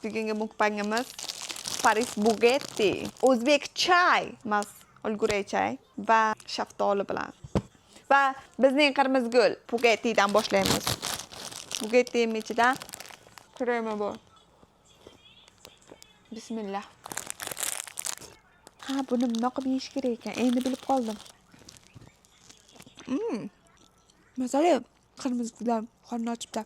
Bugungi mukbangimiz Paris Bugatti, o'zbek chay emas, ulgurey chay va shaftoli bilan. Va bizning qirmiz gul Bugattidan boshlaymiz. Bugattining ichida kremi bor. Bismillah. Ha, buni bundoq qilib yeyish kerak ekan. Endi bilib qoldim. Mazali qirmiz bilan qorni ochibdi.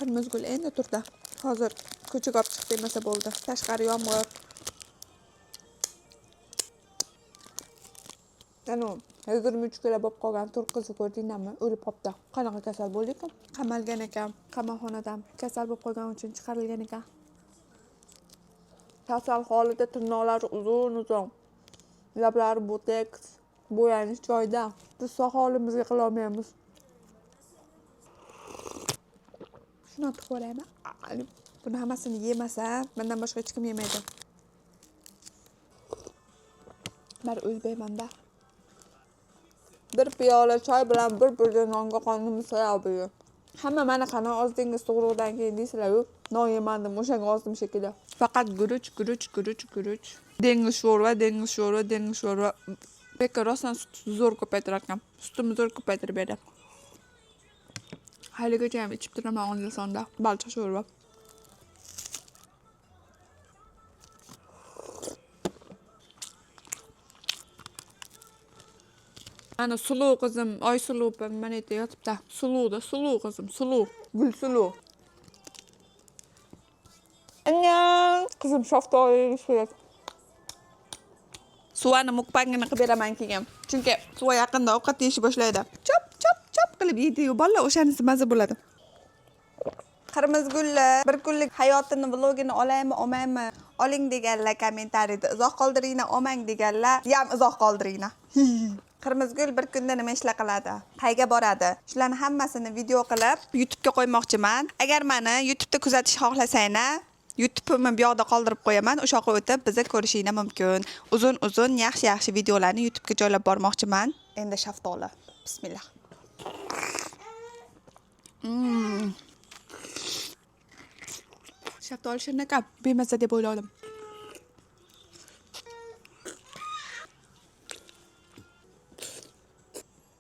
Qirmiz gul endi turdi. Hozir ko'chaga olib chiqib demasa bo'ldi. Tashqari yomg'ir. Ana 23 kilo bo'lib qolgan turk qizni ko'rdinglarmi? O'lib qopti. Qanaqa kasal bo'ldi ekan? Qamalgan ekan. Qamoqxonadan kasal bo'lib qolgani uchun chiqarilgan ekan. Kasal holida tirnoqlari uzun-uzun. Lablari boteks, bo'yanish joyida. Biz soholimizga qila olmaymiz. Shuni otib qo'yaymi? Buni hammasini yemasa, mendan boshqa hech kim yemaydi. Men o'zbekmanda. Bir piyola choy bilan bir burda nonga qornim sayyobi. Hamma mana qana oz dengiz tug'ruqdan keyin deysizlar-ku, non yemandim, o'shanga ozdim shekilli. Faqat guruch. Dengiz sho'rva. Bekor rostdan zo'r ko'paytirar ekan. Sutimni zo'r ko'paytirib berdi. Haligacha ham ichib turaman o'nda sonda. Balchiq sho'rva. Ana suluv qizim, oy suluv mana yerda yotibdi. Suluv qizim, gul suluv. Annam, qizim shaftoli yeyish. Suvani mukbangini qilib beraman keyin. Chunki suva yaqinda ovqat yeyishni boshlaydi. Chop qilib yeydi-yu, bolalar o'shanisi maza bo'ladi. Qirmiz gullar bir kunlik hayotini vlogini olaymi, olmaymi? Oling deganlar kommentariyada izoh qoldiringlar, olmang deganlar ham izoh qoldiringlar. Qirmiz gul bir kunda nima ishlar qiladi? Qayga boradi? Shularni hammasini video qilib YouTube ga qo'ymoqchiman. Agar meni YouTube da kuzatishni xohlasanglar, YouTube'imni bu yoqda qoldirib qo'yaman. O'sha yoqqa o'tib bizni ko'rishinglar mumkin. Uzun, yaxshi videolarni YouTube ga joylab bormoqchiman. Endi shaftoli. Bismillah. Shaftoli shunday bemaza deb o'yladim.